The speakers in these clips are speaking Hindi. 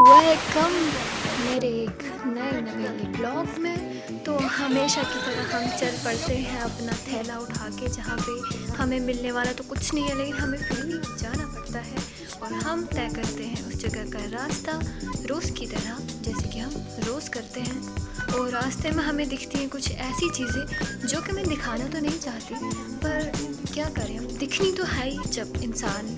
हुआ है कम मेरे एक नए नवेले ब्लॉग में। तो हमेशा की तरह हम चल पड़ते हैं अपना थैला उठा के, जहाँ पे हमें मिलने वाला तो कुछ नहीं है, लेकिन हमें फिर भी जाना पड़ता है और हम तय करते हैं उस जगह का रास्ता रोज़ की तरह, जैसे कि हम रोज़ करते हैं। और रास्ते में हमें दिखती हैं कुछ ऐसी चीज़ें जो कि मैं दिखाना तो नहीं चाहती, पर क्या करें, अब दिखनी तो है ही। जब इंसान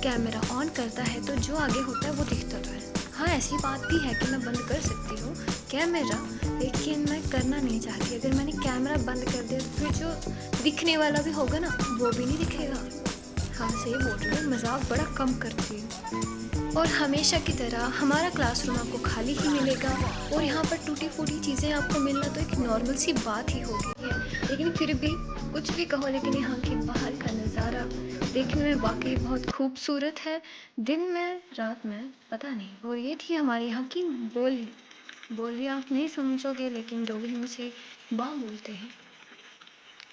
कैमरा ऑन करता है तो जो आगे होता है वो दिखता तो है। हाँ, ऐसी बात भी है कि मैं बंद कर सकती हूँ कैमरा, लेकिन मैं करना नहीं चाहती। अगर मैंने कैमरा बंद कर दिया तो फिर जो दिखने वाला भी होगा ना, वो भी नहीं दिखेगा। हाँ, सही बोल रही हूँ, मजाक बड़ा कम करती हूँ। और हमेशा की तरह हमारा क्लासरूम आपको खाली ही मिलेगा, और यहाँ पर टूटी फूटी चीज़ें आपको मिलना तो एक नॉर्मल सी बात ही होगी है। लेकिन फिर भी कुछ भी कहो, लेकिन यहाँ के बाहर का नज़ारा देखने में वाकई बहुत खूबसूरत है। दिन में रात में पता नहीं। और ये थी हमारे यहाँ की बोली। बोली आप नहीं समझोगे, लेकिन डोगरी में से बा बोलते हैं।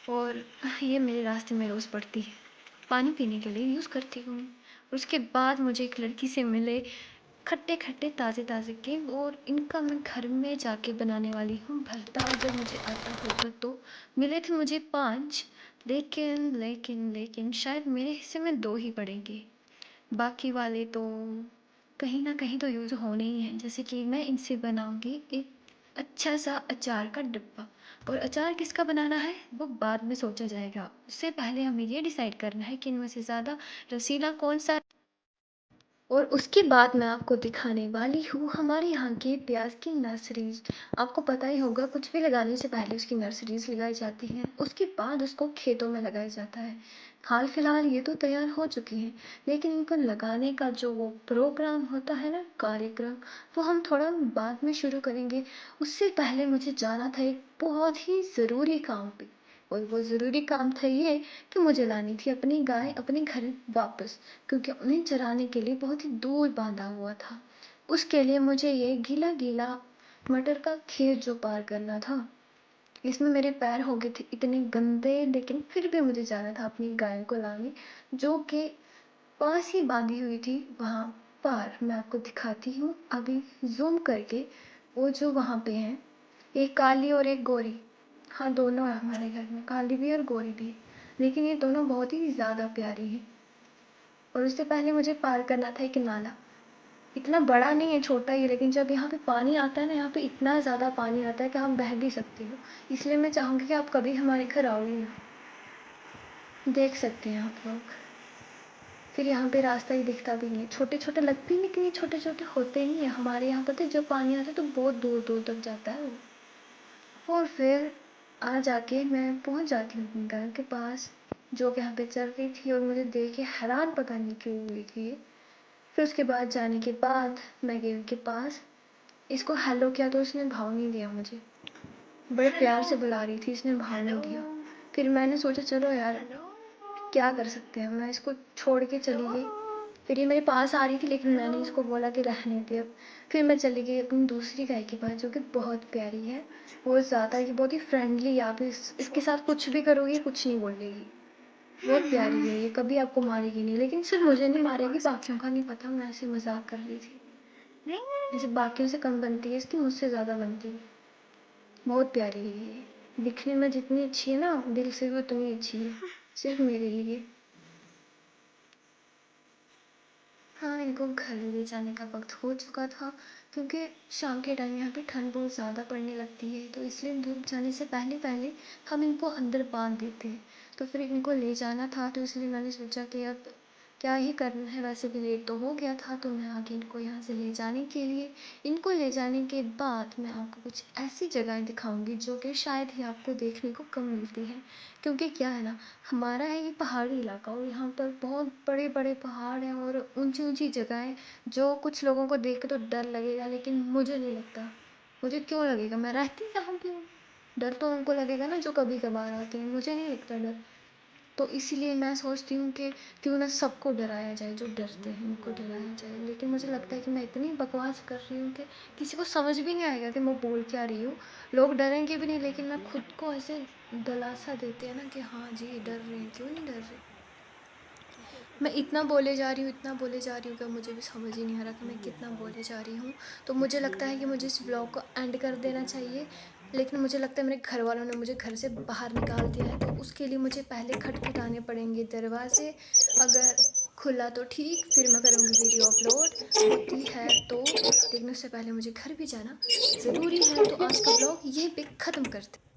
और ये मेरे रास्ते में रोज़ पड़ती है, पानी पीने के लिए यूज़ करती हूँ। और उसके बाद मुझे एक लड़की से मिले, खट्टे खट्टे ताज़े ताज़े के, और इनका मैं घर में जाके बनाने वाली हूँ भरता, अगर मुझे आता होगा तो। मिले थे मुझे 5, लेकिन शायद मेरे हिस्से में 2 ही पड़ेंगे। बाकी वाले तो कहीं ना कहीं तो यूज़ होने ही हैं। जैसे कि मैं इनसे बनाऊंगी एक अच्छा सा अचार का डिब्बा। और अचार किसका बनाना है वो बाद में सोचा जाएगा, उससे पहले हमें ये डिसाइड करना है कि इनमें से ज़्यादा रसीला कौन सा। और उसके बाद मैं आपको दिखाने वाली हूँ हमारे यहाँ के प्याज की नर्सरीज। आपको पता ही होगा, कुछ भी लगाने से पहले उसकी नर्सरीज लगाई जाती हैं, उसके बाद उसको खेतों में लगाया जाता है। हाल फिलहाल ये तो तैयार हो चुकी हैं, लेकिन इनको लगाने का जो वो प्रोग्राम होता है ना, कार्यक्रम, वो हम थोड़ा बाद में शुरू करेंगे। उससे पहले मुझे जाना था एक बहुत ही ज़रूरी काम पे। और वो ज़रूरी काम था ये कि मुझे लानी थी अपनी गाय अपने घर वापस, क्योंकि उन्हें चराने के लिए बहुत ही दूर बांधा हुआ था। उसके लिए मुझे ये गीला गीला मटर का खेत जो पार करना था, इसमें मेरे पैर हो गए थे इतने गंदे, लेकिन फिर भी मुझे जाना था अपनी गाय को लाने, जो कि पास ही बांधी हुई थी वहाँ पार। मैं आपको दिखाती हूँ अभी जूम करके, वो जो वहाँ पे हैं, एक काली और एक गोरी। हाँ, दोनों है हमारे घर में, काली भी और गोरी भी। लेकिन ये दोनों बहुत ही ज़्यादा प्यारी है। और उससे पहले मुझे पार करना था एक नाला। इतना बड़ा नहीं है, छोटा ही है, लेकिन जब यहाँ पे पानी आता है ना, यहाँ पे इतना ज़्यादा पानी आता है कि हम बह भी सकते हो। इसलिए मैं चाहूँगी कि आप कभी हमारे घर आओगे ना, देख सकते हैं आप लोग। फिर यहाँ पे रास्ता ही दिखता भी नहीं है, छोटे छोटे लगते हैं, लेकिन ये छोटे छोटे होते नहीं है। हमारे यहाँ पता है जब पानी आता है तो बहुत दूर दूर तक जाता है वो। और फिर आ जाके मैं पहुँच जाती हूँ अपने घर के पास, जो कि यहाँ पे चल रही थी, और मुझे देख के हैरान पता नहीं क्यों हुई थी ये। फिर उसके बाद जाने के बाद मैं गई उनके पास, इसको हेलो किया तो उसने भाव नहीं दिया मुझे। बड़े प्यार से बुला रही थी, इसने भाव नहीं दिया। फिर मैंने सोचा चलो यार, क्या कर सकते हैं, मैं इसको छोड़ के चली गई। फिर ये मेरे पास आ रही थी, लेकिन मैंने इसको बोला कि रहने दे अब। फिर मैं चली गई अपनी दूसरी गाय के पास, जो कि बहुत प्यारी है, बहुत ज़्यादा, ये बहुत ही फ्रेंडली। आप इसके साथ कुछ भी करोगे कुछ नहीं बोलेगी, बहुत प्यारी है ये, कभी आपको मारेगी नहीं। लेकिन सिर्फ मुझे नहीं मारेगी, बाकियों का नहीं पता, मैं ऐसे मजाक कर रही थी। जैसे बाकियों से कम बनती है, इसकी मुझसे ज़्यादा बनती है। बहुत प्यारी है ये, दिखने में जितनी अच्छी है ना, दिल से भी उतनी अच्छी है, सिर्फ मेरे लिए। हाँ, इनको घर ले जाने का वक्त हो चुका था, क्योंकि शाम के टाइम यहाँ पे ठंड बहुत ज़्यादा पड़ने लगती है, तो इसलिए धूप जाने से पहले पहले हम इनको अंदर बांध देते हैं। तो फिर इनको ले जाना था, तो इसलिए मैंने सोचा कि अब क्या ही करना है, वैसे भी लेट तो हो गया था, तो मैं आ गई इनको यहाँ से ले जाने के लिए। इनको ले जाने के बाद मैं आपको कुछ ऐसी जगहें दिखाऊंगी जो कि शायद ही आपको देखने को कम मिलती हैं। क्योंकि क्या है ना, हमारा है ये पहाड़ी इलाका, और यहाँ पर बहुत बड़े बड़े पहाड़ हैं और ऊंची ऊंची जगहें, जो कुछ लोगों को देख के तो डर लगेगा, लेकिन मुझे नहीं लगता। मुझे क्यों लगेगा, मैं रहती यहाँ पे हूँ। डर तो उनको लगेगा ना जो कभी कभार आते हैं, मुझे नहीं लगता डर। तो इसीलिए मैं सोचती हूँ कि क्यों ना सबको डराया जाए, जो डरते हैं उनको डराया जाए। लेकिन मुझे लगता है कि मैं इतनी बकवास कर रही हूँ कि किसी को समझ भी नहीं आएगा कि मैं बोल क्या रही हूँ। लोग डरेंगे भी नहीं, लेकिन मैं खुद को ऐसे दिलासा देते हैं ना कि हाँ जी डर रहे हैं, क्यों नहीं डर रहे। मैं इतना बोले जा रही हूँ, इतना बोले जा रही हूँ कि मुझे भी समझ ही नहीं आ रहा कि मैं कितना बोले जा रही हूँ। तो मुझे लगता है कि मुझे इस व्लॉग को एंड कर देना चाहिए, लेकिन मुझे लगता है मेरे घर वालों ने मुझे घर से बाहर निकाल दिया है, तो उसके लिए मुझे पहले खटखटाने पड़ेंगे दरवाज़े। अगर खुला तो ठीक, फिर मैं करूँगी वीडियो अपलोड, होती है तो। लेकिन उससे पहले मुझे घर भी जाना ज़रूरी है, तो आज का व्लॉग यहीं पे ख़त्म करते हैं।